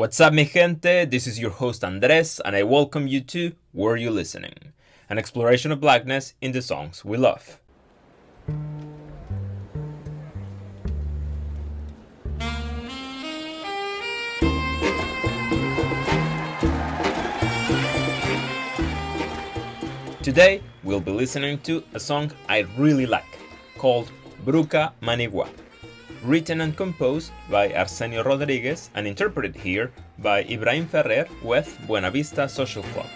What's up, mi gente? This is your host Andres, and I welcome you to Were You Listening? An exploration of blackness in the songs we love. Today, we'll be listening to a song I really like, called Bruca Maniguá, written and composed by Arsenio Rodríguez and interpreted here by Ibrahim Ferrer with Buena Vista Social Club.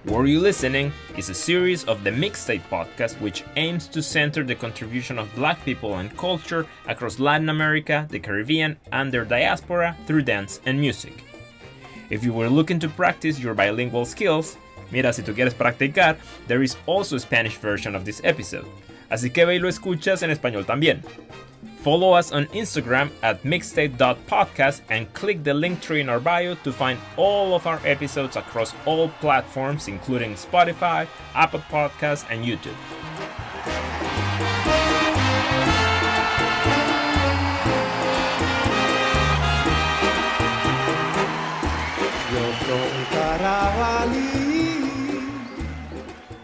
Were You Listening is a series of the Mixedtape podcast which aims to center the contribution of Black people and culture across Latin America, the Caribbean, and their diaspora through dance and music. If you were looking to practice your bilingual skills, mira, si tú quieres practicar, there is also a Spanish version of this episode, así que ve y lo escuchas en español también. Follow us on Instagram at mixtape.podcast and click the link tree in our bio to find all of our episodes across all platforms, including Spotify, Apple Podcasts, and YouTube.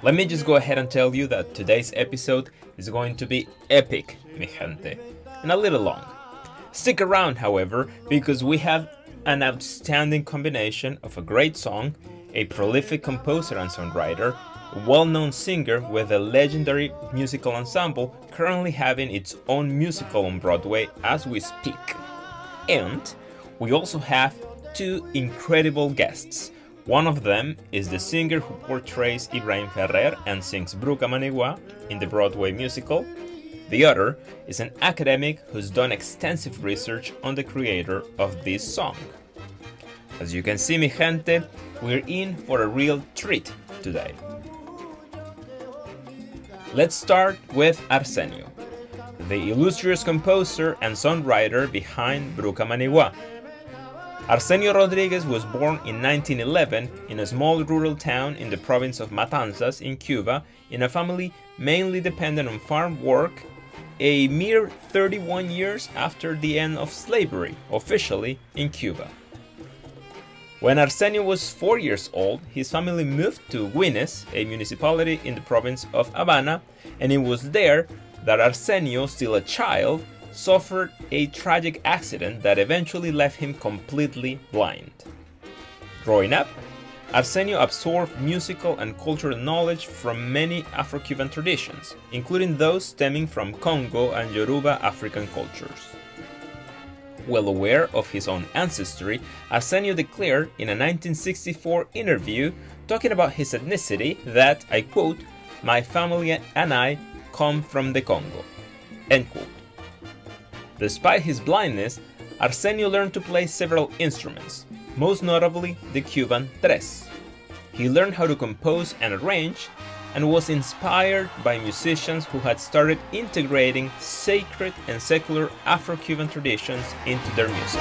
Let me just go ahead and tell you that today's episode is going to be epic, mi gente, and a little long. Stick around, however, because we have an outstanding combination of a great song, a prolific composer and songwriter, a well-known singer with a legendary musical ensemble currently having its own musical on Broadway as we speak. And we also have two incredible guests. One of them is the singer who portrays Ibrahim Ferrer and sings Bruca Maniguá in the Broadway musical. The other is an academic who's done extensive research on the creator of this song. As you can see, mi gente, we're in for a real treat today. Let's start with Arsenio, the illustrious composer and songwriter behind Bruca Maniguá. Arsenio Rodríguez was born in 1911 in a small rural town in the province of Matanzas in Cuba in a family mainly dependent on farm work, a mere 31 years after the end of slavery officially in Cuba. When Arsenio was 4 years old, his family moved to Güines, a municipality in the province of Habana, and it was there that Arsenio, still a child, suffered a tragic accident that eventually left him completely blind. Growing up, Arsenio absorbed musical and cultural knowledge from many Afro-Cuban traditions, including those stemming from Congo and Yoruba African cultures. Well aware of his own ancestry, Arsenio declared in a 1964 interview talking about his ethnicity that, I quote, "My family and I come from the Congo," end quote. Despite his blindness, Arsenio learned to play several instruments, most notably the Cuban tres. He learned how to compose and arrange, and was inspired by musicians who had started integrating sacred and secular Afro-Cuban traditions into their music.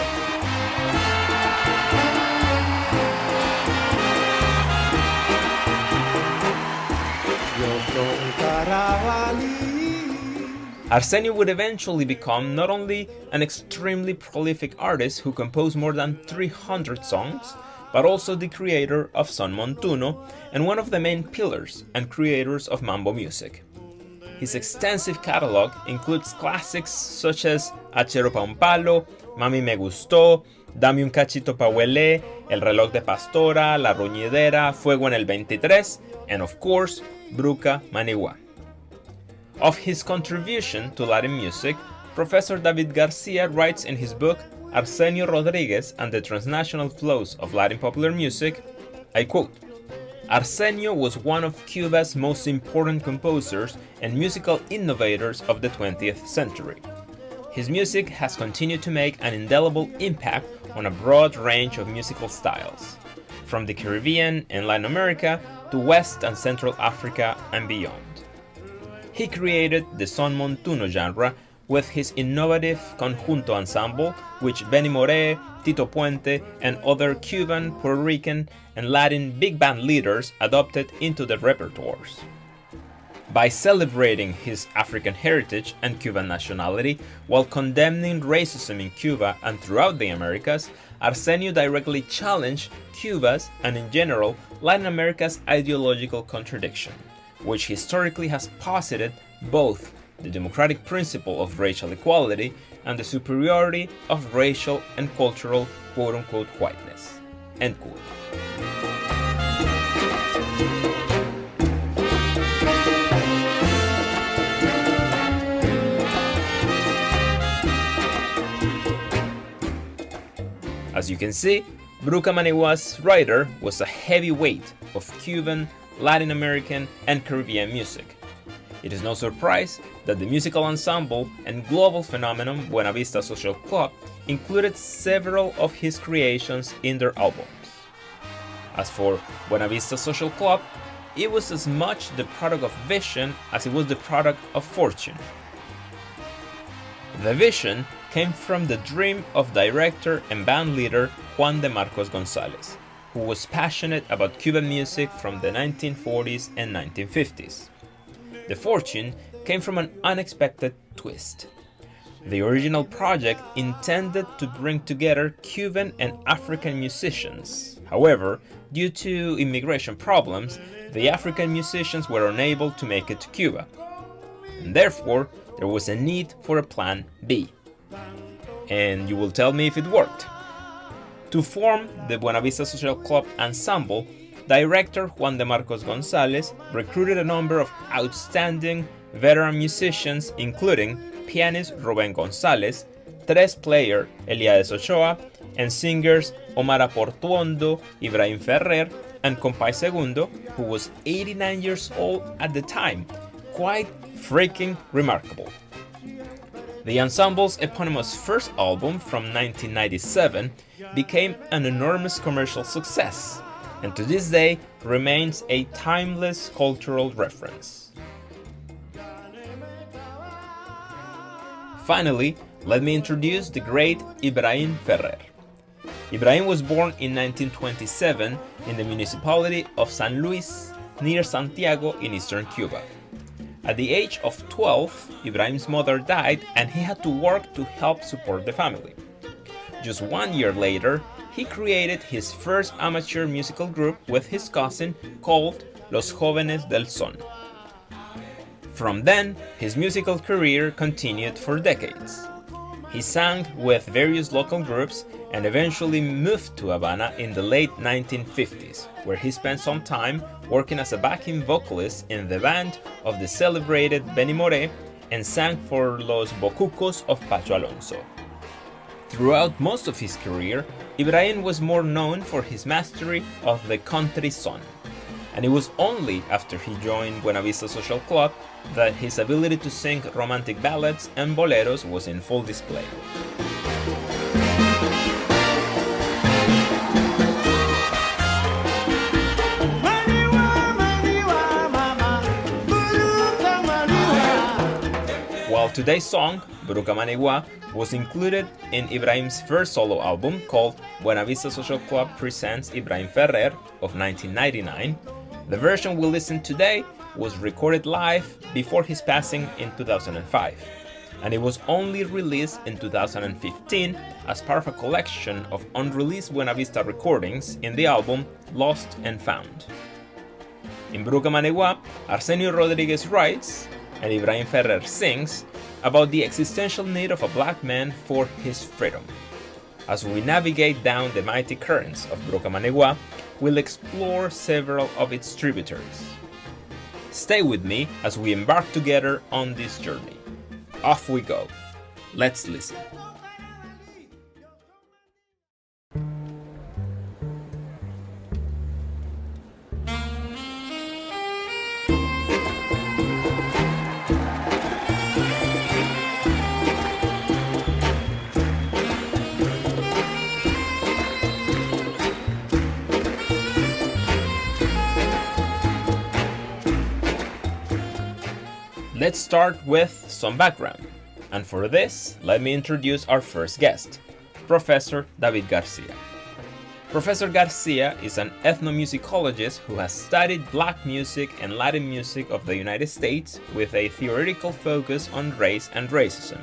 Arsenio would eventually become not only an extremely prolific artist who composed more than 300 songs, but also the creator of Son Montuno and one of the main pillars and creators of mambo music. His extensive catalog includes classics such as Achero pa un palo, Mami me gustó, Dame un cachito pa huele, El reloj de pastora, La ruñidera, Fuego en el 23, and of course, Bruca Maniguá. Of his contribution to Latin music, Professor David García writes in his book Arsenio Rodríguez and the Transnational Flows of Latin Popular Music, I quote, "Arsenio was one of Cuba's most important composers and musical innovators of the 20th century. His music has continued to make an indelible impact on a broad range of musical styles, from the Caribbean and Latin America to West and Central Africa and beyond. He created the Son Montuno genre, with his innovative conjunto ensemble, which Benny Moré, Tito Puente, and other Cuban, Puerto Rican, and Latin big band leaders adopted into their repertoires. By celebrating his African heritage and Cuban nationality while condemning racism in Cuba and throughout the Americas, Arsenio directly challenged Cuba's and in general Latin America's ideological contradiction, which historically has posited both the democratic principle of racial equality and the superiority of racial and cultural quote-unquote whiteness. End quote. As you can see, Bruca Maniguá's writer was a heavyweight of Cuban, Latin American, and Caribbean music. It is no surprise that the musical ensemble and global phenomenon Buena Vista Social Club included several of his creations in their albums. As for Buena Vista Social Club, it was as much the product of vision as it was the product of fortune. The vision came from the dream of director and band leader Juan de Marcos González, who was passionate about Cuban music from the 1940s and 1950s. The fortune came from an unexpected twist. The original project intended to bring together Cuban and African musicians. However, due to immigration problems, the African musicians were unable to make it to Cuba. And therefore, there was a need for a plan B. And you will tell me if it worked. To form the Buena Vista Social Club ensemble, director Juan de Marcos González recruited a number of outstanding veteran musicians, including pianist Rubén González, tres player Eliades Ochoa, and singers Omar Portuondo, Ibrahim Ferrer, and Compay Segundo, who was 89 years old at the time. Quite freaking remarkable. The ensemble's eponymous first album from 1997 became an enormous commercial success, and to this day remains a timeless cultural reference. Finally, let me introduce the great Ibrahim Ferrer. Ibrahim was born in 1927 in the municipality of San Luis, near Santiago in eastern Cuba. At the age of 12, Ibrahim's mother died and he had to work to help support the family. Just 1 year later, he created his first amateur musical group with his cousin called Los Jóvenes del Son. From then, his musical career continued for decades. He sang with various local groups and eventually moved to Havana in the late 1950s, where he spent some time working as a backing vocalist in the band of the celebrated Benny Moré and sang for Los Bocucos of Pacho Alonso. Throughout most of his career, Ibrahim was more known for his mastery of the country song, and it was only after he joined Buena Vista Social Club that his ability to sing romantic ballads and boleros was in full display. While today's song, Bruca Maniguá, was included in Ibrahim's first solo album called Buena Vista Social Club Presents Ibrahim Ferrer of 1999, the version we listen today was recorded live before his passing in 2005, and it was only released in 2015 as part of a collection of unreleased Buena Vista recordings in the album Lost and Found. In Bruca Maniguá, Arsenio Rodríguez writes, and Ibrahim Ferrer sings, about the existential need of a black man for his freedom. As we navigate down the mighty currents of Bruca Maniguá, we'll explore several of its tributaries. Stay with me as we embark together on this journey. Off we go. Let's listen. Let's start with some background. And for this, let me introduce our first guest, Professor David García. Professor Garcia is an ethnomusicologist who has studied black music and Latin music of the United States with a theoretical focus on race and racism.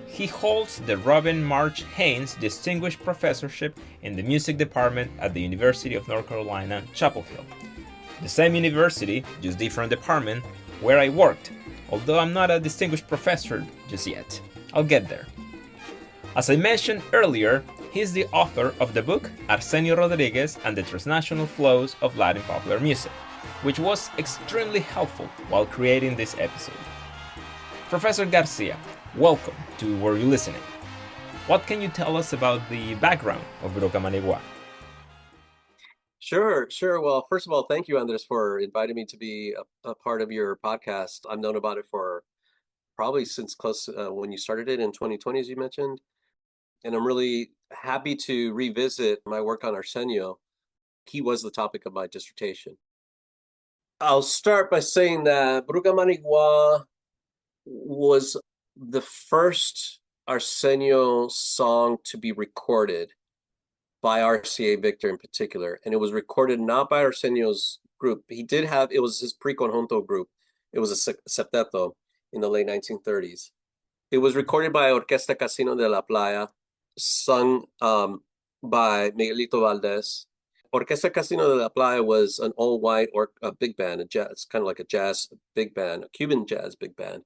He holds the Robin March Haynes Distinguished Professorship in the Music Department at the University of North Carolina, Chapel Hill. The same university, just different department, where I worked, although I'm not a distinguished professor just yet. I'll get there. As I mentioned earlier, he's the author of the book Arsenio Rodríguez and the Transnational Flows of Latin Popular Music, which was extremely helpful while creating this episode. Professor Garcia, welcome to Were You Listening? What can you tell us about the background of Bruca Maniguá? Sure. Well, first of all, thank you, Andres, for inviting me to be a part of your podcast. I've known about it for probably since close when you started it in 2020, as you mentioned. And I'm really happy to revisit my work on Arsenio. He was the topic of my dissertation. I'll start by saying that Bruca Maniguá was the first Arsenio song to be recorded by RCA Victor in particular. And it was recorded not by Arsenio's group. He did have, it was his pre-conjunto group. It was a septeto in the late 1930s. It was recorded by Orquesta Casino de la Playa, sung by Miguelito Valdez. Orquesta Casino de la Playa was an all-white or a big band, a jazz, kind of like a jazz big band, a Cuban jazz big band.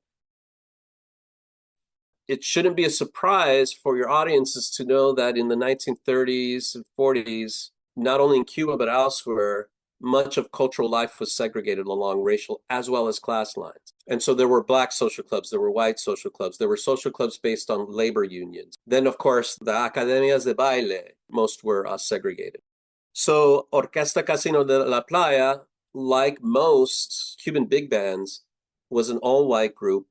It shouldn't be a surprise for your audiences to know that in the 1930s and 40s, not only in Cuba but elsewhere, much of cultural life was segregated along racial as well as class lines. And so there were black social clubs, there were white social clubs, there were social clubs based on labor unions. Then, of course, the academias de baile, most were segregated. So Orquesta Casino de la Playa, like most Cuban big bands, was an all-white group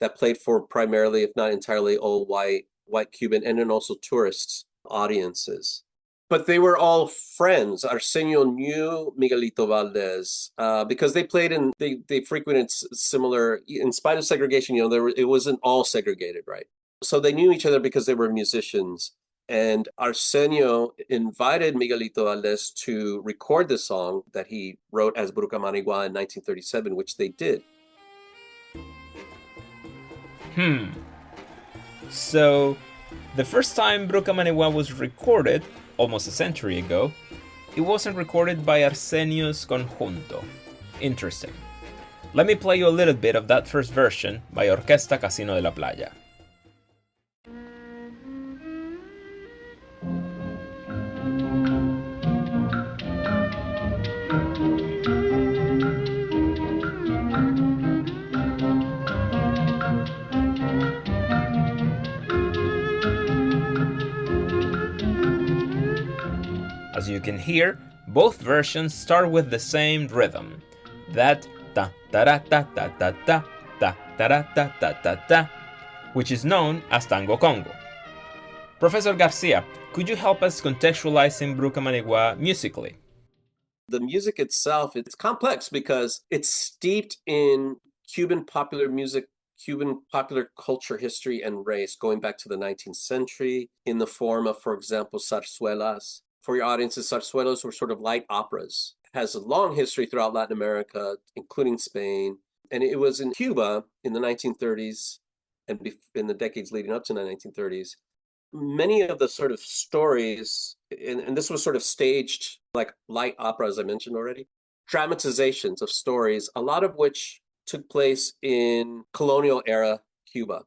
that played for primarily, if not entirely, all white Cuban and then also tourists audiences. But they were all friends. Arsenio knew Miguelito Valdez because they played and they frequented similar, in spite of segregation, it wasn't all segregated, right? So they knew each other because they were musicians. And Arsenio invited Miguelito Valdez to record the song that he wrote as Bruca Maniguá in 1937, which they did. So, the first time Bruca Maniguá was recorded, almost a century ago, it wasn't recorded by Arsenio's conjunto. Interesting. Let me play you a little bit of that first version by Orquesta Casino de la Playa. As you can hear, both versions start with the same rhythm, that ta ta ta ta ta ta ta ta ta ta ta ta ta, which is known as tango congo. Professor Garcia, could you help us contextualizing Bruca Maniguá musically? The music itself, it's complex because it's steeped in Cuban popular music, Cuban popular culture, history, and race going back to the 19th century in the form of, for example, zarzuelas. For your audiences, zarzuelas were sort of light operas. It has a long history throughout Latin America, including Spain. And it was in Cuba in the 1930s and in the decades leading up to the 1930s. Many of the sort of stories, and this was sort of staged like light opera, as I mentioned already, dramatizations of stories, a lot of which took place in colonial era Cuba.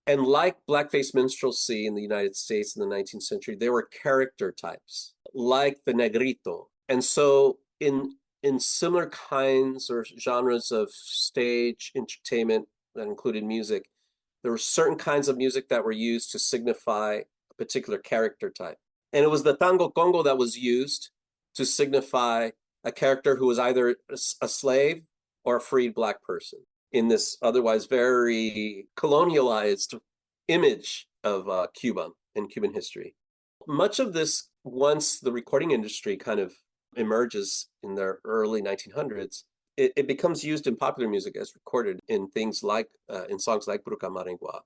And like blackface minstrelsy in the United States in the 19th century, there were character types like the negrito. And so in similar kinds or genres of stage entertainment that included music, there were certain kinds of music that were used to signify a particular character type. And it was the tango congo that was used to signify a character who was either a slave or a freed black person in this otherwise very colonialized image of Cuba and Cuban history. Much of this, once the recording industry kind of emerges in the early 1900s, it becomes used in popular music as recorded in things like in songs like Bruca Maniguá.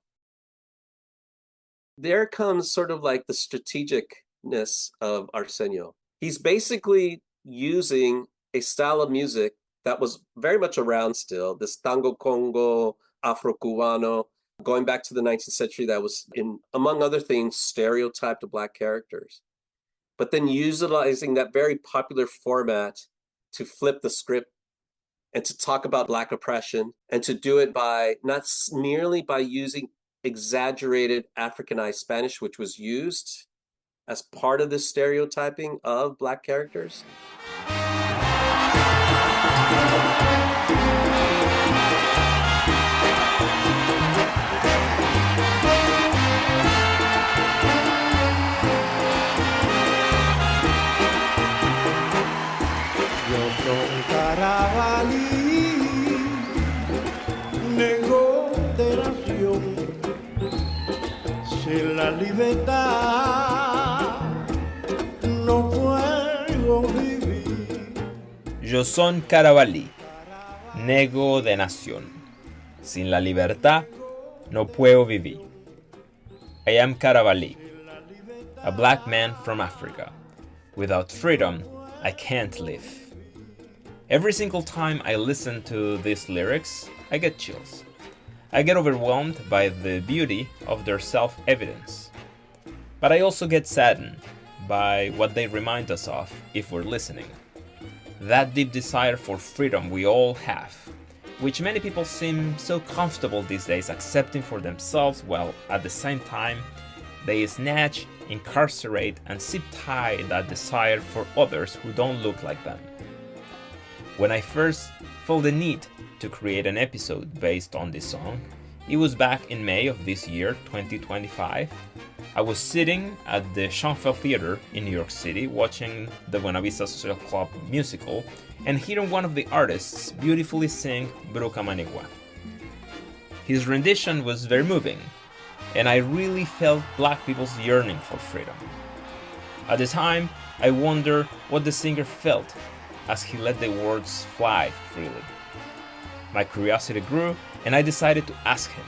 There comes sort of like the strategicness of Arsenio. He's basically using a style of music that was very much around still, this tango congo, Afro-Cubano, going back to the 19th century, that was, in among other things, stereotyped Black characters. But then utilizing that very popular format to flip the script and to talk about Black oppression, and to do it by not merely by using exaggerated Africanized Spanish, which was used as part of the stereotyping of Black characters. Yo soy Carabalí, nego de nación, sin la libertad no puedo vivir. Yo soy Carabalí, nego de nación. Sin la libertad no puedo vivir. I am Carabalí, a black man from Africa. Without freedom, I can't live. Every single time I listen to these lyrics, I get chills. I get overwhelmed by the beauty of their self-evidence. But I also get saddened by what they remind us of if we're listening. That deep desire for freedom we all have, which many people seem so comfortable these days accepting for themselves, while at the same time they snatch, incarcerate, and zip tie that desire for others who don't look like them. When I first felt the need to create an episode based on this song, it was back in May of this year, 2025. I was sitting at the Schoenfeld Theater in New York City watching the Buena Vista Social Club musical and hearing one of the artists beautifully sing Bruca Maniguá. His rendition was very moving, and I really felt Black people's yearning for freedom. At the time, I wondered what the singer felt as he let the words fly freely. My curiosity grew, and I decided to ask him.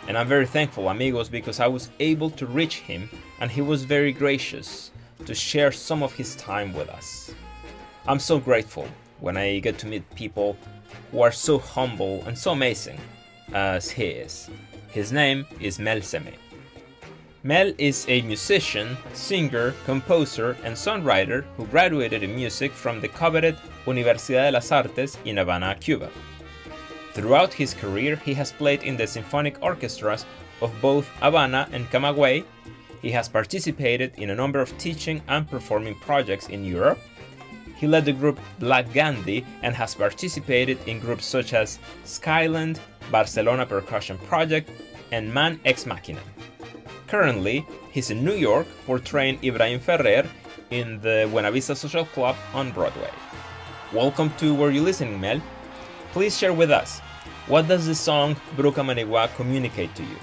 And I'm very thankful, amigos, because I was able to reach him, and he was very gracious to share some of his time with us. I'm so grateful when I get to meet people who are so humble and so amazing as he is. His name is Mel Semé. Mel is a musician, singer, composer, and songwriter who graduated in music from the coveted Universidad de las Artes in Havana, Cuba. Throughout his career, he has played in the symphonic orchestras of both Havana and Camagüey. He has participated in a number of teaching and performing projects in Europe. He led the group Black Gandhi and has participated in groups such as Skyland, Barcelona Percussion Project, and Man Ex Machina. Currently, he's in New York portraying Ibrahim Ferrer in the Buena Vista Social Club on Broadway. Welcome to Where You Listening, Mel. Please share with us, what does the song Bruca Maniguá communicate to you?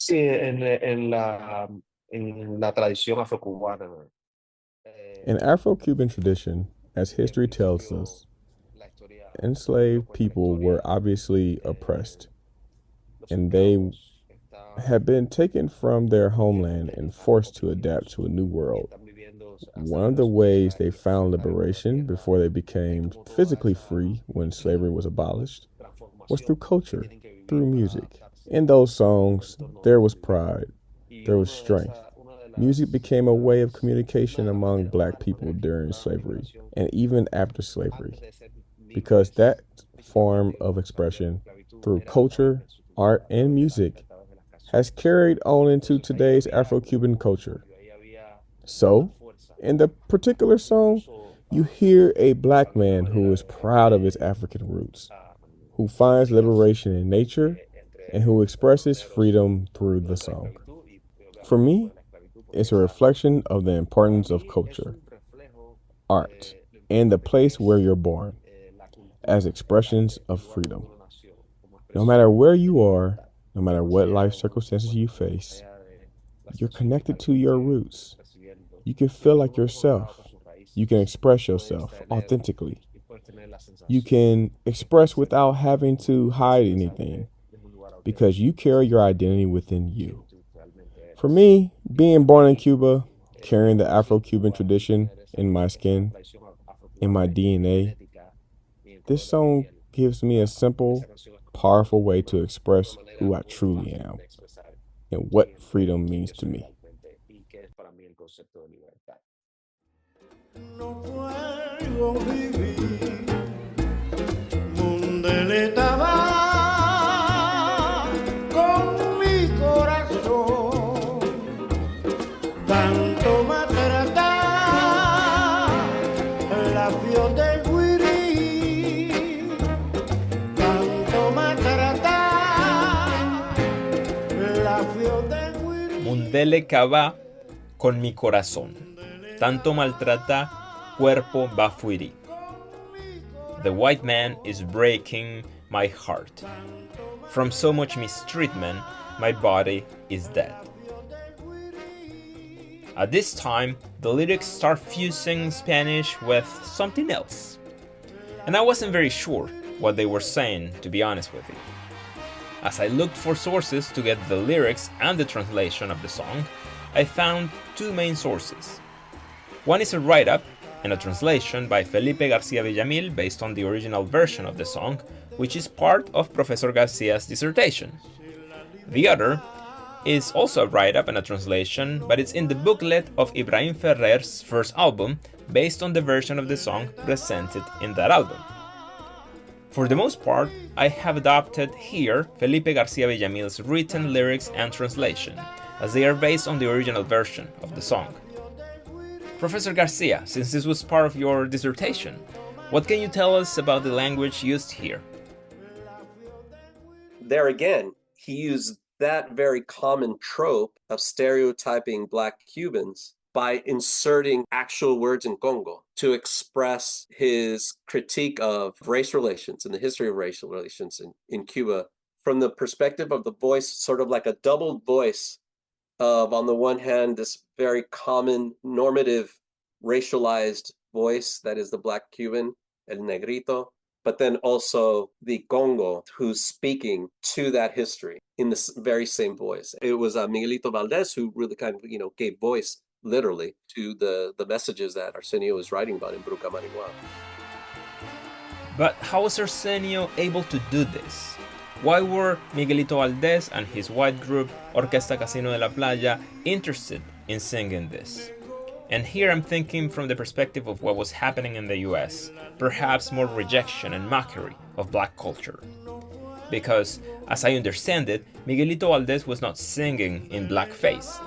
Sí, en la tradición afrocubana. In Afro-Cuban tradition, as history tells us, enslaved people were obviously oppressed, and they had been taken from their homeland and forced to adapt to a new world. One of the ways they found liberation before they became physically free when slavery was abolished was through culture, through music. In those songs, there was pride, there was strength. Music became a way of communication among Black people during slavery and even after slavery, because that form of expression through culture, art, and music has carried on into today's Afro-Cuban culture. So, in the particular song, you hear a Black man who is proud of his African roots, who finds liberation in nature, and who expresses freedom through the song. For me, it's a reflection of the importance of culture, art, and the place where you're born, as expressions of freedom. No matter where you are, no matter what life circumstances you face, you're connected to your roots. You can feel like yourself. You can express yourself authentically. You can express without having to hide anything because you carry your identity within you. For me, being born in Cuba, carrying the Afro-Cuban tradition in my skin, in my DNA, this song gives me a simple, powerful way to express who I truly am and what freedom means to me. No puedo vivir, mundeleta va con mi corazón, tanto maltratar la flor del guirí, tanto maltratar la flor del guirí. Mundele Kaba con mi corazón. Tanto maltrata, cuerpo bafuiri. The white man is breaking my heart. From so much mistreatment, my body is dead. At this time, the lyrics start fusing Spanish with something else. And I wasn't very sure what they were saying, to be honest with you. As I looked for sources to get the lyrics and the translation of the song, I found two main sources. One is a write-up and a translation by Felipe García Villamil based on the original version of the song, which is part of Professor Garcia's dissertation. The other is also a write-up and a translation, but it's in the booklet of Ibrahim Ferrer's first album, based on the version of the song presented in that album. For the most part, I have adopted here Felipe García Villamil's written lyrics and translation, as they are based on the original version of the song. Professor Garcia, since this was part of your dissertation, what can you tell us about the language used here? There again, he used that very common trope of stereotyping Black Cubans by inserting actual words in Congo to express his critique of race relations and the history of racial relations in Cuba from the perspective of the voice, sort of like a doubled voice of, on the one hand, this very common normative racialized voice that is the Black Cuban, el negrito, but then also the Congo who's speaking to that history in this very same voice. It was Miguelito Valdez who really kind of, gave voice literally to the messages that Arsenio was writing about in Bruca Maniguá. But how was Arsenio able to do this? Why were Miguelito Valdez and his white group Orquesta Casino de la Playa interested in singing this? And here I'm thinking from the perspective of what was happening in the US, perhaps more rejection and mockery of Black culture. Because, as I understand it, Miguelito Valdez was not singing in blackface,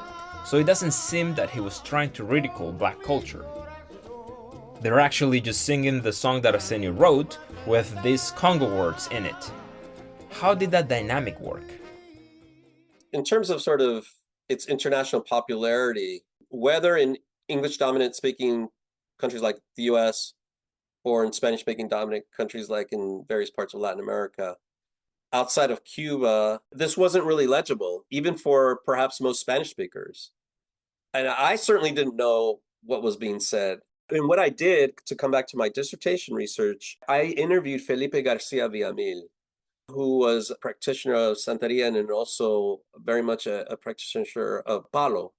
so it doesn't seem that he was trying to ridicule Black culture. They're actually just singing the song that Arsenio wrote with these Congo words in it. How did that dynamic work? In terms of sort of its international popularity, whether in English-dominant speaking countries like the US or in Spanish-speaking dominant countries like in various parts of Latin America, outside of Cuba, this wasn't really legible, even for perhaps most Spanish speakers. And I certainly didn't know what was being said. And what I did, to come back to my dissertation research, I interviewed Felipe García Villamil, who was a practitioner of Santeria and also very much a practitioner of Palo.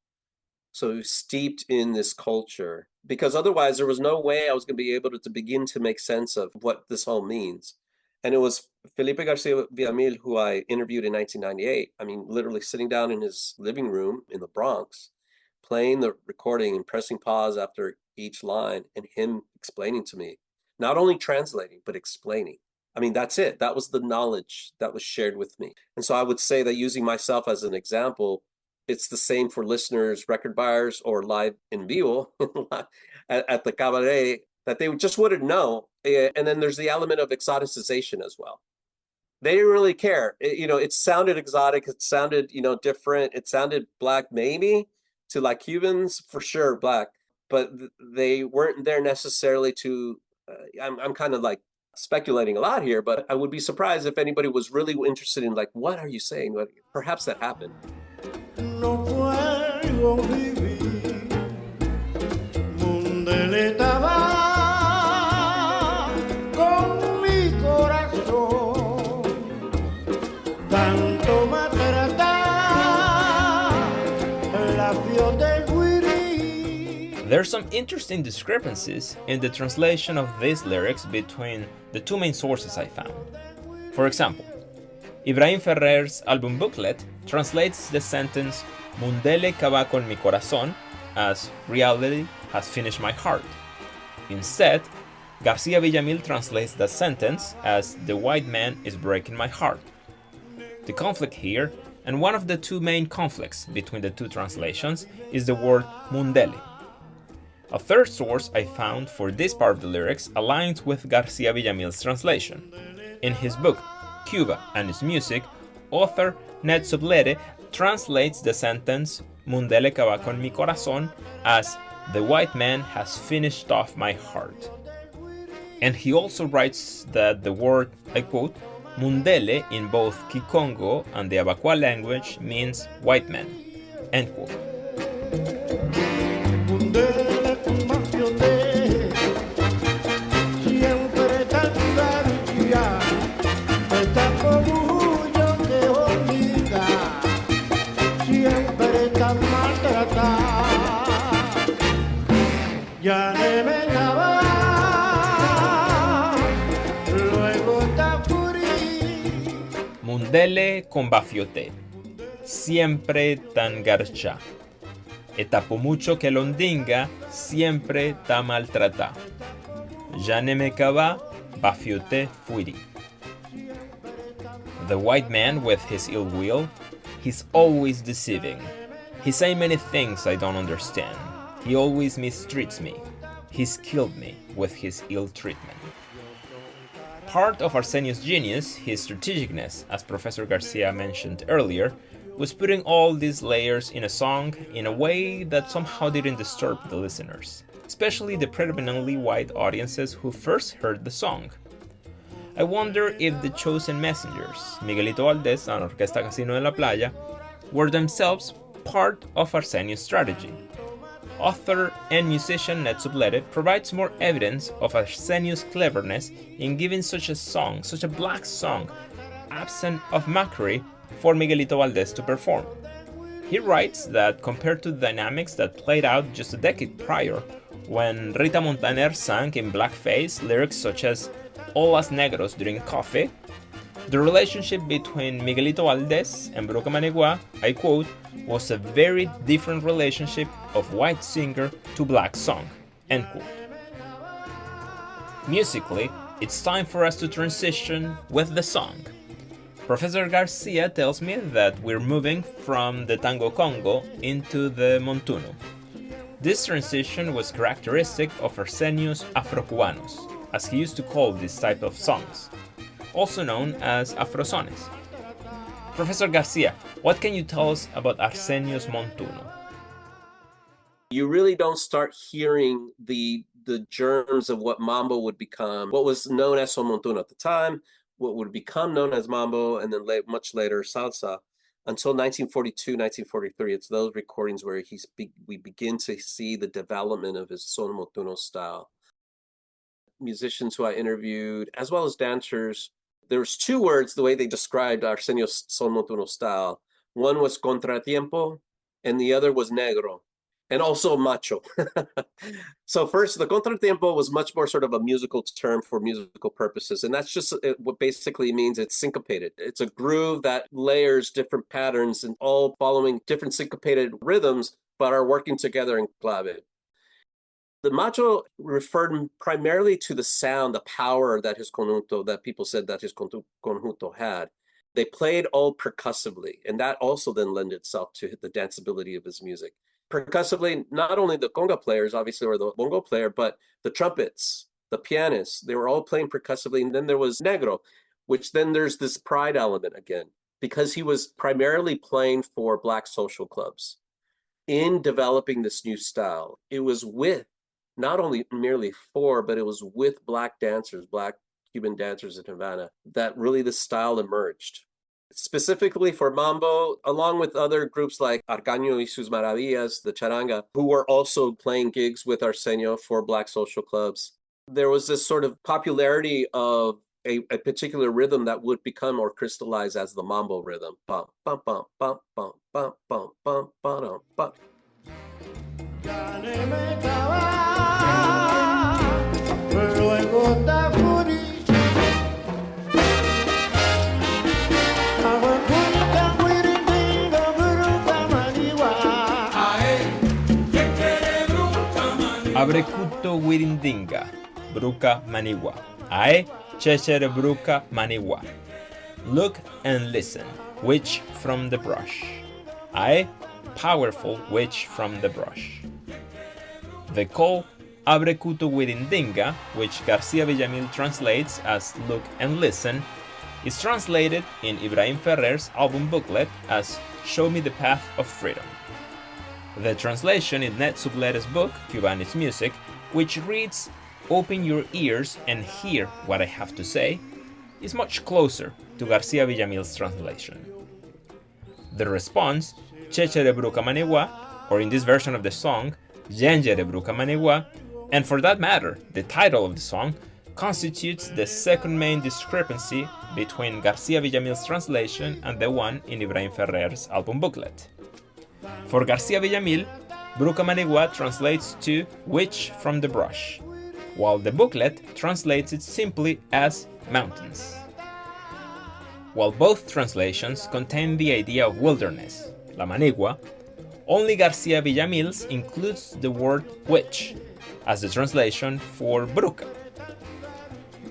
So steeped in this culture, because otherwise there was no way I was going to be able to begin to make sense of what this all means. And it was Felipe García Villamil who I interviewed in 1998. I mean, literally sitting down in his living room in the Bronx, playing the recording and pressing pause after each line, and him explaining to me, not only translating, but explaining. I mean, that's it. That was the knowledge that was shared with me. And so I would say that using myself as an example, it's the same for listeners, record buyers, or live in vivo at the cabaret, that they just wouldn't know. And then there's the element of exoticization as well. They didn't really care. It sounded exotic. It sounded, different. It sounded Black, maybe to like Cubans, for sure Black, but they weren't there necessarily to. I'm kind of like speculating a lot here, but I would be surprised if anybody was really interested in like, what are you saying? Perhaps that happened. No puedo vivir, mundeleta va There are some interesting discrepancies in the translation of these lyrics between the two main sources I found. For example, Ibrahim Ferrer's album booklet translates the sentence "Mundele acaba con mi corazón" as "reality has finished my heart." Instead, Garcia Villamil translates the sentence as "the white man is breaking my heart." The conflict here, and one of the two main conflicts between the two translations, is the word mundele. A third source I found for this part of the lyrics aligns with Garcia Villamil's translation. In his book, Cuba and Its Music, author Ned Sublette translates the sentence "Mundele acaba con mi corazón" as "the white man has finished off my heart." And he also writes that the word, I quote, "Mundele" in both Kikongo and the Abakwa language means white man, end quote. Mundele con bafioté, siempre tan garcha. Etapo mucho que londinga, siempre ta maltrata. Ya ne me cava, bafioté fuiri. The white man with his ill will, he's always deceiving. He say many things I don't understand. He always mistreats me. He's killed me with his ill treatment. Part of Arsenio's genius, his strategicness, as Professor Garcia mentioned earlier, was putting all these layers in a song in a way that somehow didn't disturb the listeners, especially the predominantly white audiences who first heard the song. I wonder if the chosen messengers, Miguelito Valdés and Orquesta Casino de la Playa, were themselves part of Arsenio's strategy. Author and musician Ned Sublette provides more evidence of Arsenio's cleverness in giving such a song, such a black song, absent of mockery, for Miguelito Valdés to perform. He writes that compared to the dynamics that played out just a decade prior, when Rita Montaner sang in blackface lyrics such as "Olas negros drink coffee," the relationship between Miguelito Valdés and Bruca Maniguá, I quote, was a very different relationship of white singer to black song, end quote. Musically, it's time for us to transition with the song. Professor Garcia tells me that we're moving from the tango Congo into the montuno. This transition was characteristic of Arsenio's Afro-Cubanos, as he used to call this type of songs, also known as Afrosones. Professor Garcia, what can you tell us about Arsenio's montuno? You really don't start hearing the germs of what mambo would become, what was known as son montuno at the time, what would become known as mambo, and then much later salsa, until 1942, 1943. It's those recordings where we begin to see the development of his son montuno style. Musicians who I interviewed, as well as dancers, there was two words, the way they described Arsenio's son montuno style. One was contratiempo, and the other was negro, and also macho. So first, the contratiempo was much more sort of a musical term for musical purposes, and that's just what basically means it's syncopated. It's a groove that layers different patterns and all following different syncopated rhythms, but are working together in clave. The macho referred primarily to the sound, the power that his conjunto, that people said that his conjunto had. They played all percussively, and that also then lent itself to the danceability of his music. Percussively, not only the conga players, obviously, or the bongo player, but the trumpets, the pianists, they were all playing percussively. And then there was negro, which then there's this pride element again, because he was primarily playing for Black social clubs. In developing this new style, it was with not only merely for, but it was with Black dancers, Black Cuban dancers in Havana, that really the style emerged. Specifically for mambo, along with other groups like Arcaño y sus Maravillas, the charanga, who were also playing gigs with Arsenio for Black social clubs. There was this sort of popularity of a particular rhythm that would become or crystallize as the mambo rhythm. Bum, bum, bum, bum, bum, bum, bum, bum, bum, bum. Luego está Furi. Aguacurica, Wirindigo, Bruca Maniguá. Abrekuto wirindinga, Bruca Maniguá. Ae, chechere Bruca Maniguá. Look and listen, witch from the brush. Ae, powerful witch from the brush. The call Abrekuto wirindinga, which Garcia Villamil translates as look and listen, is translated in Ibrahim Ferrer's album booklet as Show Me the Path of Freedom. The translation in Ned Sublete's book, Cuban is Music, which reads, Open your ears and hear what I have to say, is much closer to Garcia Villamil's translation. The response, Chechere Bruca Maniguá, or in this version of the song, Yengere Bruca Maniguá, and for that matter, the title of the song, constitutes the second main discrepancy between Garcia Villamil's translation and the one in Ibrahim Ferrer's album booklet. For Garcia Villamil, Bruca Maniguá translates to witch from the brush, while the booklet translates it simply as mountains. While both translations contain the idea of wilderness, la manigua, only Garcia Villamil's includes the word witch as the translation for bruca.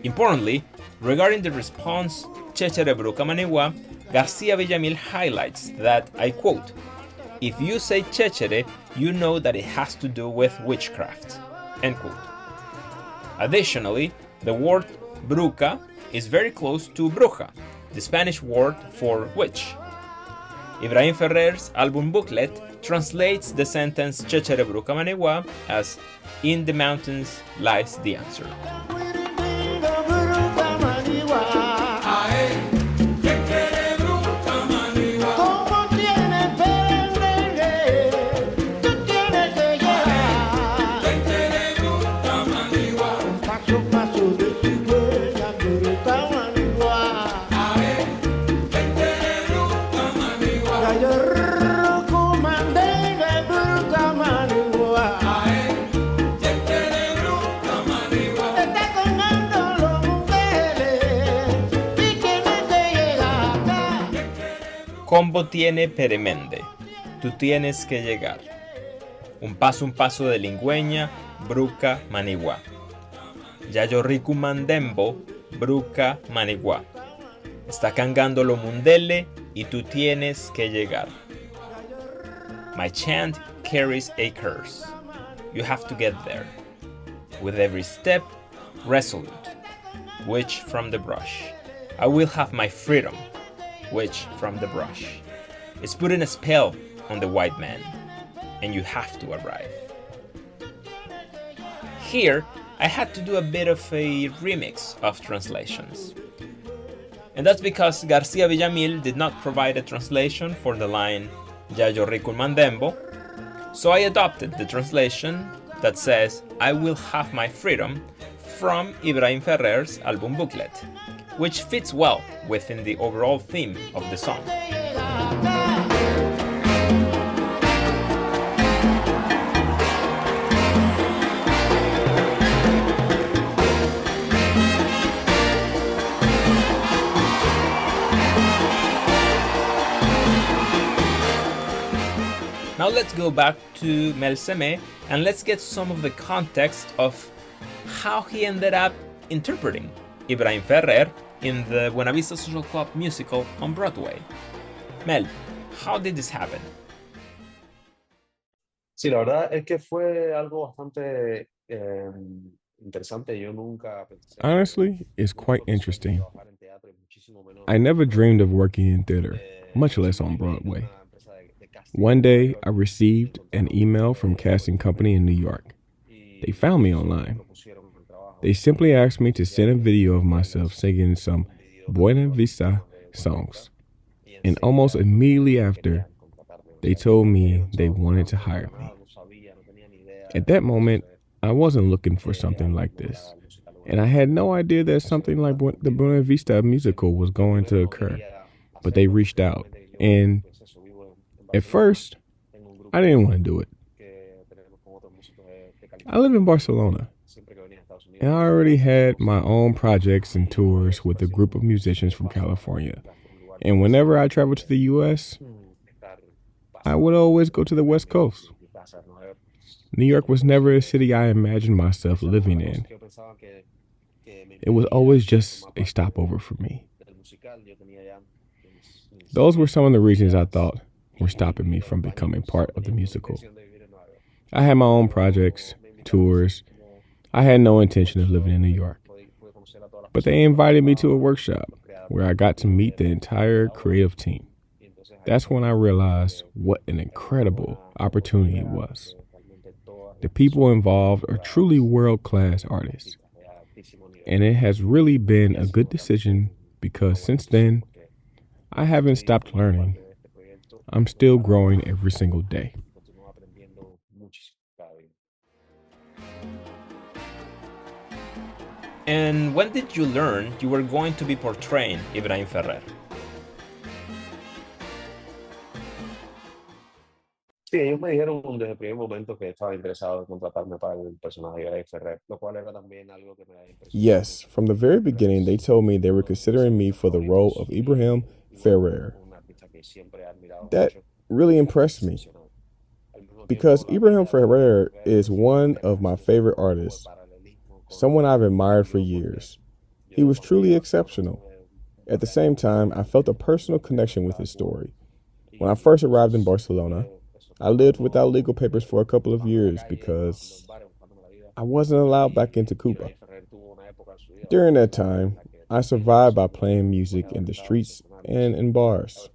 Importantly, regarding the response Chechere Bruca Maniguá, Garcia Villamil highlights that, I quote, if you say Chechere, you know that it has to do with witchcraft, end quote. Additionally, the word bruca is very close to bruja, the Spanish word for witch. Ibrahim Ferrer's album booklet translates the sentence Chechere Bruca Maniguá as in the mountains lies the answer. Combo tiene peremende, tú tienes que llegar. Un paso de lingüeña, Bruca Maniguá. Yayo riku mandembo, Bruca Maniguá. Está cangando lo mundele y tú tienes que llegar. My chant carries a curse. You have to get there. With every step, resolute. Witch from the brush. I will have my freedom. Witch from the brush. It's putting a spell on the white man, and you have to arrive. Here, I had to do a bit of a remix of translations. And that's because Garcia Villamil did not provide a translation for the line Yayo Rico Mandembo, so I adopted the translation that says I will have my freedom from Ibrahim Ferrer's album booklet, which fits well within the overall theme of the song. Now let's go back to Mel Semé and let's get some of the context of how he ended up interpreting Ibrahim Ferrer in the Buena Vista Social Club musical on Broadway. Mel, how did this happen? Sí, la verdad es que fue algo bastante interesante. Yo nunca pensé Honestly, it's quite interesting. trabajar en teatro y muchísimo menos I never dreamed of working in theater, much less on en Broadway. una empresa de casting. One day, I received an email from a casting company in New York. They found me online. Propusieron el trabajo. They simply asked me to send a video of myself singing some Buena Vista songs. And almost immediately after, they told me they wanted to hire me. At that moment, I wasn't looking for something like this. And I had no idea that something like the Buena Vista musical was going to occur. But they reached out. And at first, I didn't want to do it. I live in Barcelona, and I already had my own projects and tours with a group of musicians from California. And whenever I travel to the US, I would always go to the West Coast. New York was never a city I imagined myself living in. It was always just a stopover for me. Those were some of the reasons I thought were stopping me from becoming part of the musical. I had my own projects, tours. I had no intention of living in New York. But they invited me to a workshop where I got to meet the entire creative team. That's when I realized what an incredible opportunity it was. The people involved are truly world-class artists. And it has really been a good decision because since then, I haven't stopped learning. I'm still growing every single day. And when did you learn you were going to be portraying Ibrahim Ferrer? Sí, ellos me dijeron desde el primer momento que estaba interesado en contratarme para el personaje de Ibrahim Ferrer, lo cual era también algo que me impresionó. Yes, from the very beginning, they told me they were considering me for the role of Ibrahim Ferrer. That really impressed me because Ibrahim Ferrer is one of my favorite artists, someone I've admired for years. He was truly exceptional. At the same time, I felt a personal connection with his story. When I first arrived in Barcelona, I lived without legal papers for a couple of years because I wasn't allowed back into Cuba. During that time, I survived by playing music in the streets and in bars.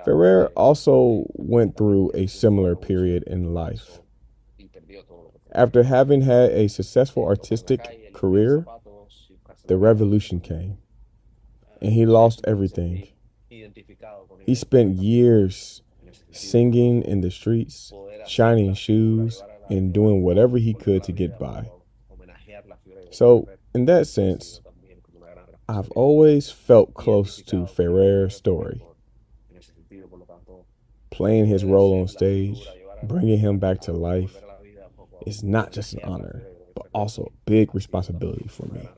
Ferrer also went through a similar period in life. After having had a successful artistic career, the revolution came, and he lost everything. He spent years singing in the streets, shining shoes, and doing whatever he could to get by. So, in that sense, I've always felt close to Ferrer's story. Playing his role on stage, bringing him back to life, is not just an honor, but also a big responsibility for me.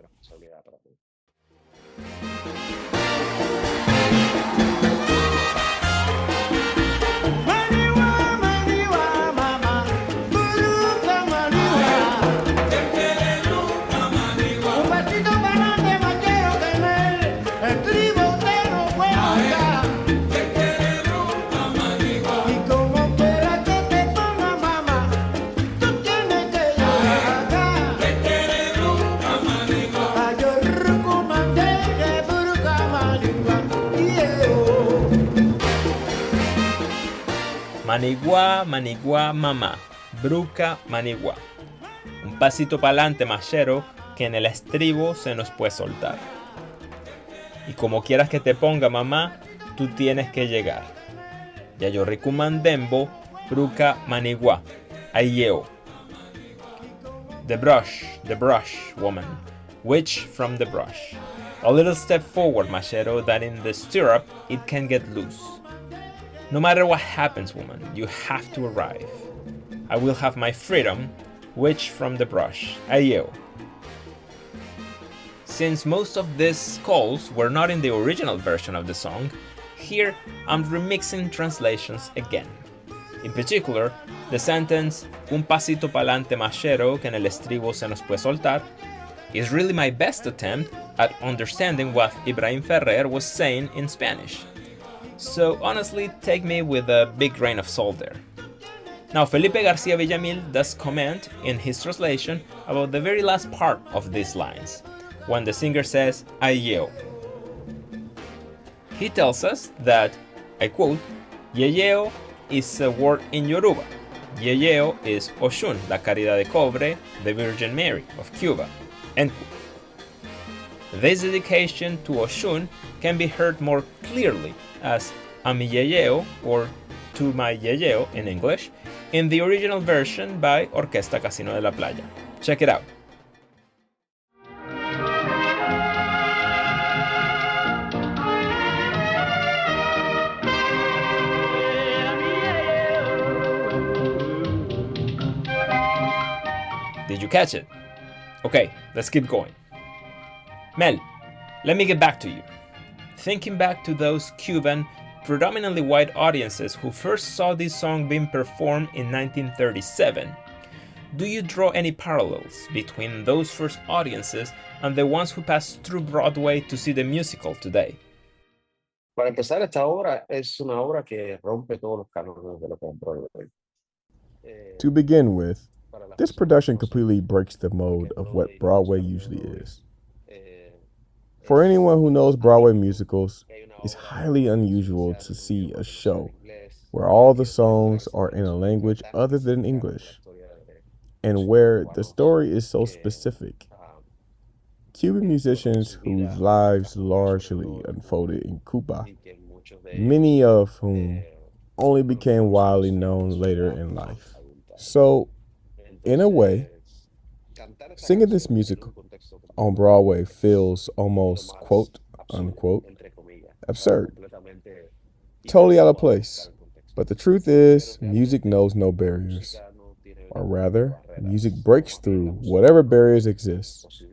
Maniguá, maniguá, mamá. Bruca Maniguá. Un pasito pa'lante, machero, que en el estribo se nos puede soltar. Y como quieras que te ponga, mamá, tú tienes que llegar. Ya yo recomandembo, Bruca Maniguá. Ayeo. The brush, woman. Which from the brush. A little step forward, machero, that in the stirrup it can get loose. No matter what happens, woman, you have to arrive. I will have my freedom, which from the brush. Ayo. Since most of these calls were not in the original version of the song, here I'm remixing translations again. In particular, the sentence, un pasito pa'lante machero que en el estribo se nos puede soltar, is really my best attempt at understanding what Ibrahim Ferrer was saying in Spanish. So honestly, take me with a big grain of salt there. Now, Felipe García Villamil does comment in his translation about the very last part of these lines, when the singer says, Ayeo. He tells us that, I quote, Yeyeo is a word in Yoruba. Yeyeo is Oshun, la caridad de cobre, the Virgin Mary of Cuba. End quote. This dedication to Oshun can be heard more clearly as a mi yeyeo, or to my yeyeo in English, in the original version by Orquesta Casino de la Playa. Check it out. Did you catch it? Okay, let's keep going. Mel, let me get back to you. Thinking back to those Cuban, predominantly white audiences who first saw this song being performed in 1937, do you draw any parallels between those first audiences and the ones who passed through Broadway to see the musical today? Para empezar, esta obra es una obra que rompe todos los cánones de lo que es Broadway. To begin with, this production completely breaks the mold of what Broadway usually is. For anyone who knows Broadway musicals, it's highly unusual to see a show where all the songs are in a language other than English, and where the story is so specific. Cuban musicians whose lives largely unfolded in Cuba, many of whom only became widely known later in life. So, in a way, singing this music on Broadway feels almost quote unquote absurd, totally out of place. But the truth is, music knows no barriers, or rather, music breaks through whatever barriers exist.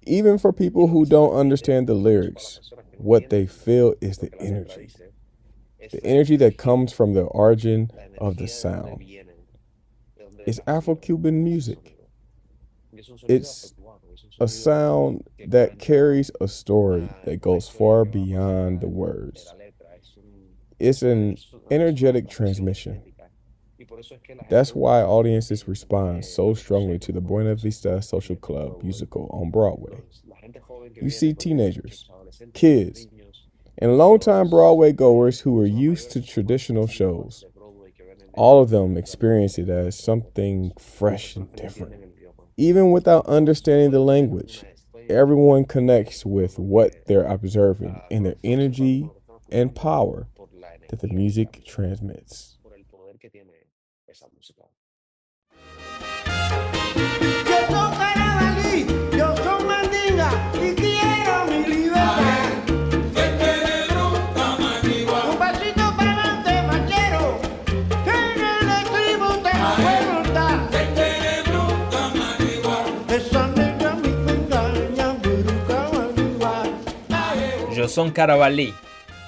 Even for people who don't understand the lyrics, what they feel is the energy that comes from the origin of the sound. It's Afro-Cuban music. It's a sound that carries a story that goes far beyond the words. It's an energetic transmission. That's why audiences respond so strongly to the Buena Vista Social Club musical on Broadway. You see teenagers, kids, and longtime Broadway goers who are used to traditional shows. All of them experience it as something fresh and different. Even without understanding the language, everyone connects with what they're observing and the energy and power that the music transmits. Yo soy Carabalí, yo soy Mandinga y quiero mi libertad. Gente de Bruca Maniguá. Un pasito para adelante, machero, que en el estribo te no puedo estar. Gente de Bruca Maniguá. Esa negra me engaña, Bruca Maniguá. Yo soy Carabalí,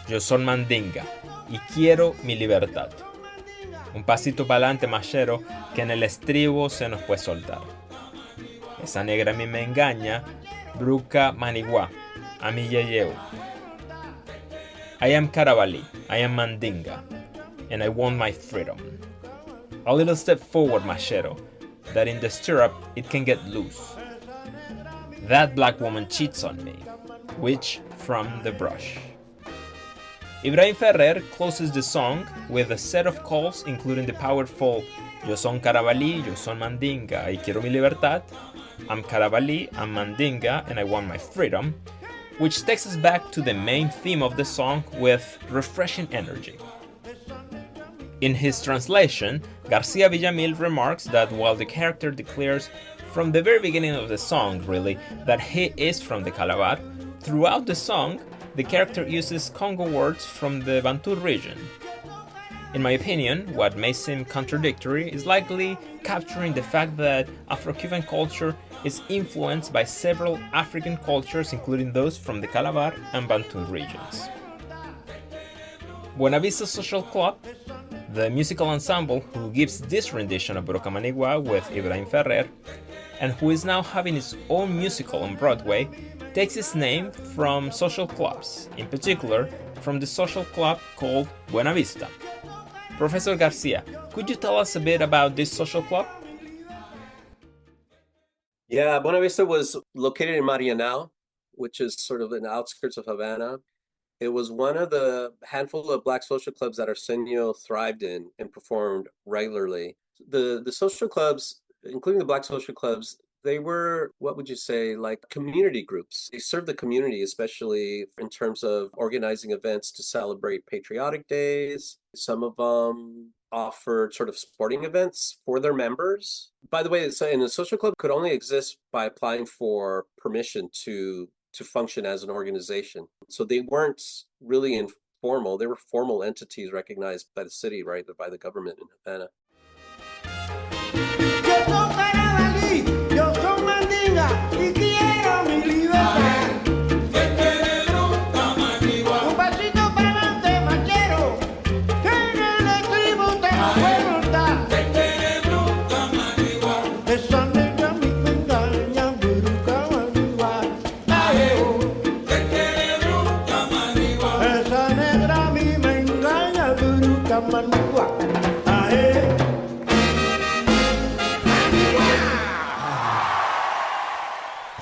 yo soy Mandinga y quiero mi libertad. Un pasito para adelante, machero, que en el estribo se nos puede soltar. Esa negra a mí me engaña, Bruca Maniguá, a mí ya llevo. I am Carabalí, I am Mandinga, and I want my freedom. A little step forward, machero, that in the stirrup it can get loose. That black woman cheats on me, which from the brush. Ibrahim Ferrer closes the song with a set of calls including the powerful Yo son Carabalí, yo son Mandinga, y quiero mi libertad. I'm Carabalí, I'm Mandinga, and I want my freedom, which takes us back to the main theme of the song with refreshing energy. In his translation, Garcia Villamil remarks that while the character declares from the very beginning of the song, really, that he is from the Calabar, throughout the song, the character uses Congo words from the Bantu region. In my opinion, what may seem contradictory is likely capturing the fact that Afro-Cuban culture is influenced by several African cultures, including those from the Calabar and Bantu regions. Buena Vista Social Club, the musical ensemble who gives this rendition of Bruca Maniguá with Ibrahim Ferrer, and who is now having its own musical on Broadway, takes its name from social clubs, in particular from the social club called Buena Vista. Professor Garcia, could you tell us a bit about this social club? Yeah, Buena Vista was located in Marianao, which is sort of in the outskirts of Havana. It was one of the handful of Black social clubs that Arsenio thrived in and performed regularly. The social clubs, including the Black social clubs, they were, what would you say, like community groups. They served the community, especially in terms of organizing events to celebrate patriotic days. Some of them offered sort of sporting events for their members. By the way, in a social club could only exist by applying for permission to function as an organization. So they weren't really informal. They were formal entities recognized by the city, right, by the government in Havana. Yo soy Carabalí,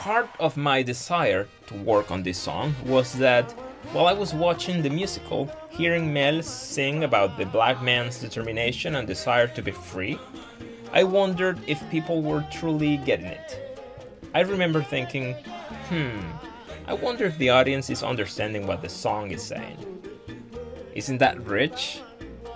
part of my desire to work on this song was that while I was watching the musical, hearing Mel sing about the black man's determination and desire to be free, I wondered if people were truly getting it. I remember thinking, I wonder if the audience is understanding what the song is saying. Isn't that rich?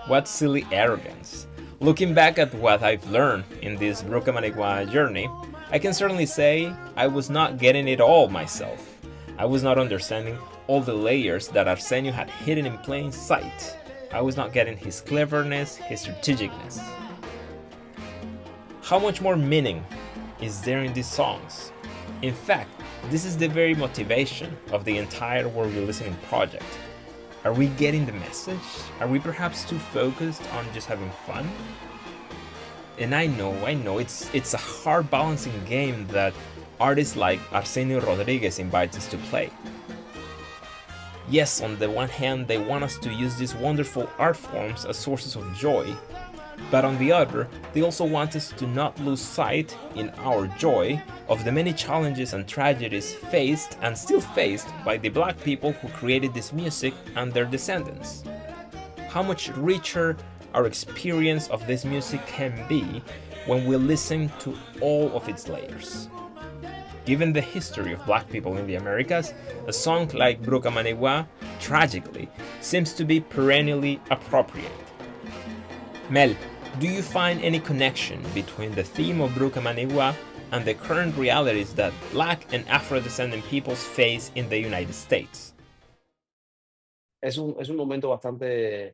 What silly arrogance. Looking back at what I've learned in this Bruca Maniguá journey, I can certainly say I was not getting it all myself. I was not understanding all the layers that Arsenio had hidden in plain sight. I was not getting his cleverness, his strategicness. How much more meaning is there in these songs? In fact, this is the very motivation of the entire Word We Listening project. Are we getting the message? Are we perhaps too focused on just having fun? And I know, it's a hard balancing game that artists like Arsenio Rodríguez invites us to play. Yes, on the one hand, they want us to use these wonderful art forms as sources of joy, but on the other, they also want us to not lose sight, in our joy, of the many challenges and tragedies faced and still faced by the black people who created this music and their descendants. How much richer our experience of this music can be when we listen to all of its layers. Given the history of black people in the Americas, a song like Bruca Maniguá, tragically, seems to be perennially appropriate. Mel, do you find any connection between the theme of Bruca Maniguá and the current realities that black and Afro-descendant peoples face in the United States? Es un momento bastante,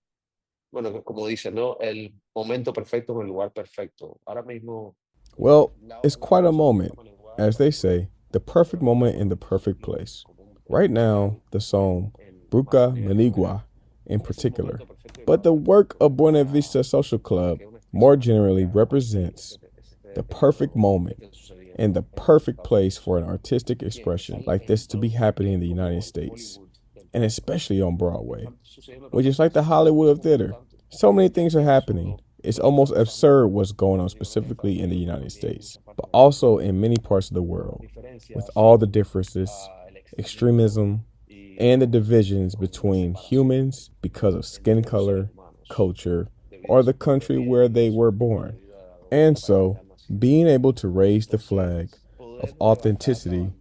bueno, como dicen, ¿no? El momento perfecto en el lugar perfecto. Ahora mismo. Well, it's quite a moment. As they say, the perfect moment in the perfect place. Right now, the song Bruca Maniguá in particular, but the work of Buena Vista Social Club more generally represents the perfect moment and the perfect place for an artistic expression like this to be happening in the United States, and especially on Broadway, which is like the Hollywood of theater. So many things are happening. It's almost absurd what's going on specifically in the United States, but also in many parts of the world, with all the differences, extremism, and the divisions between humans because of skin color, culture, or the country where they were born. And so, being able to raise the flag of authenticity,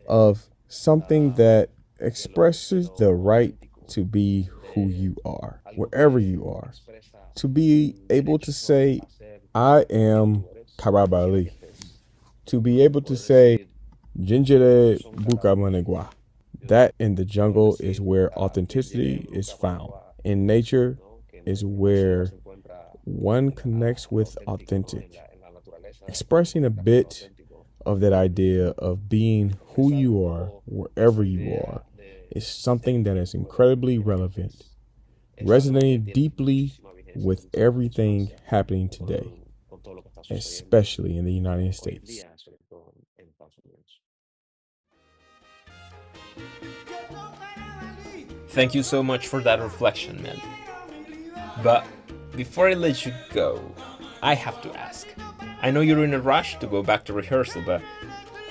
of something that expresses the right to be who you are, wherever you are. To be able to say, I am Carabalí. To be able to say, Gingere Bruca Maniguá. That in the jungle is where authenticity is found. In nature is where one connects with authentic. Expressing a bit of that idea of being who you are, wherever you are, is something that is incredibly relevant, resonating deeply with everything happening today, especially in the United States. Thank you so much for that reflection, Mel. But before I let you go, I have to ask. I know you're in a rush to go back to rehearsal, but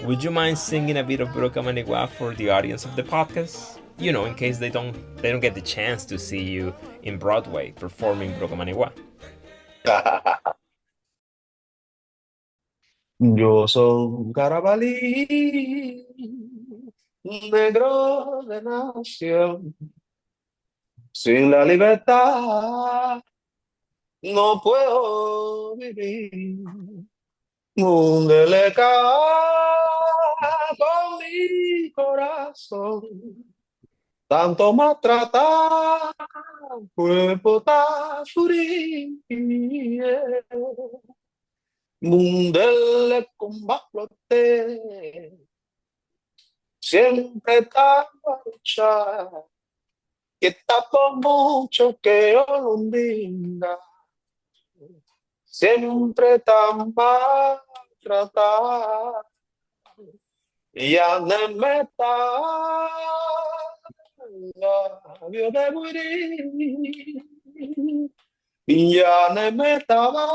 would you mind singing a bit of Bruca Maniguá for the audience of the podcast? You know, in case they don't get the chance to see you in Broadway performing Bruca Maniguá. Yo soy Carabalí, negro de nación. Sin la libertad no puedo vivir. Un con mi corazón. Tanto maltratar, cuerpo está sufrir. Mundele combate, siempre está a luchar, que está por mucho que yo lo diga, siempre está maltratar, y ya no me está labio de morir, y ya no me estaba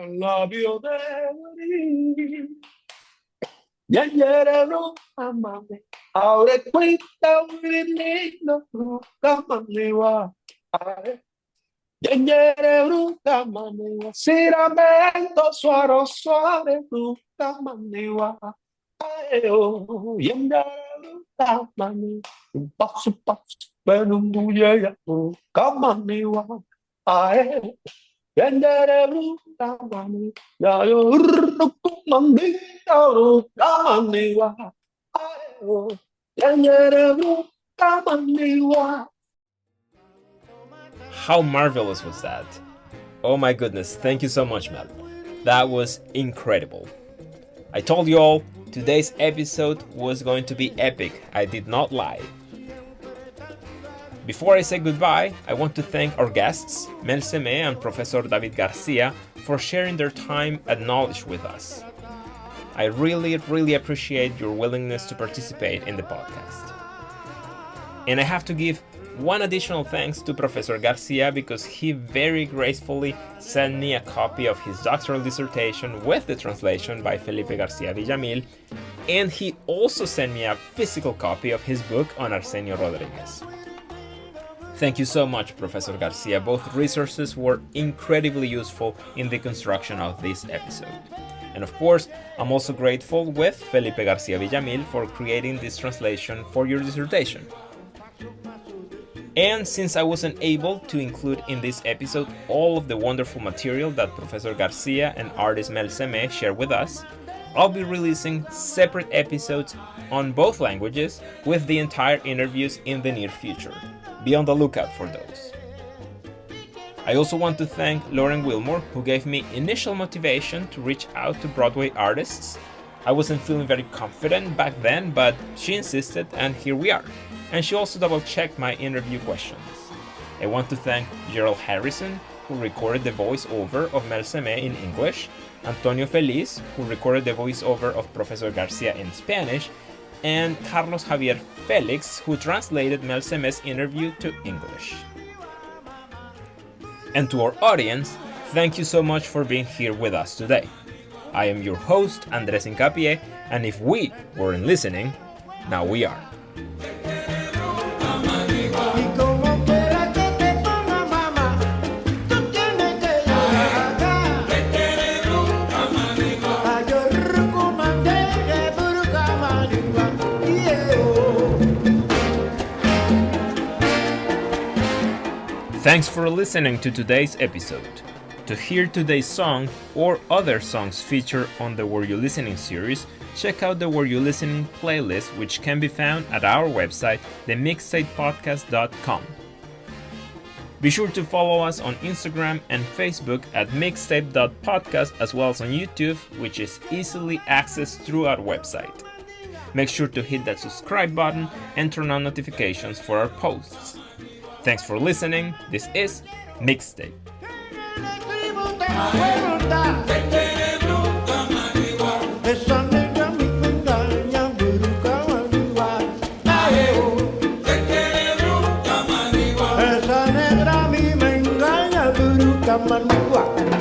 labio de morir. Yanyere Bruca Maniguá. Ahora cuenta un lindo Bruca Maniguá. Yanyere Bruca Maniguá. Siramento suaro suave Bruca Maniguá. Yanyere Bruca Maniguá. Un paso, pero un bulla Bruca Maniguá. Yanyere Bruca Maniguá. Bruca Maniguá. Yanyere Bruca Maniguá. How marvelous was that? Oh my goodness, thank you so much, Mel. That was incredible. I told you all, today's episode was going to be epic. I did not lie. Before I say goodbye, I want to thank our guests, Mel Semé and Professor David García, for sharing their time and knowledge with us. I really appreciate your willingness to participate in the podcast. And I have to give one additional thanks to Professor Garcia because he very gracefully sent me a copy of his doctoral dissertation with the translation by Felipe Garcia Villamil, and he also sent me a physical copy of his book on Arsenio Rodríguez. Thank you so much, Professor Garcia. Both resources were incredibly useful in the construction of this episode. And of course, I'm also grateful with Felipe Garcia Villamil for creating this translation for your dissertation. And since I wasn't able to include in this episode all of the wonderful material that Professor Garcia and artist Mel Semé share with us, I'll be releasing separate episodes on both languages with the entire interviews in the near future. Be on the lookout for those. I also want to thank Lauren Wilmore, who gave me initial motivation to reach out to Broadway artists. I wasn't feeling very confident back then, but she insisted, and here we are. And she also double-checked my interview questions. I want to thank Gerald Harrison, who recorded the voiceover of Mel Semé in English, Antonio Feliz, who recorded the voiceover of Professor Garcia in Spanish, and Carlos Javier Felix, who translated Mel Semé's interview to English. And to our audience, thank you so much for being here with us today. I am your host, Andres Hincapié, and if we weren't listening, now we are. Y como quiera que te ponga mamá, tú tienes que llegar acá. Ay, yo recomendé Bruca Maniguá, Thanks for listening to today's episode. To hear today's song or other songs featured on the Were You Listening series, check out the Were You Listening playlist, which can be found at our website, themixtapepodcast.com. Be sure to follow us on Instagram and Facebook at mixtape.podcast, as well as on YouTube, which is easily accessed through our website. Make sure to hit that subscribe button and turn on notifications for our posts. Thanks for listening. This is Mixtape. esa negra a mí me engaña, Bruca Maniguá. Esa negra a mí me engaña, Bruca Maniguá.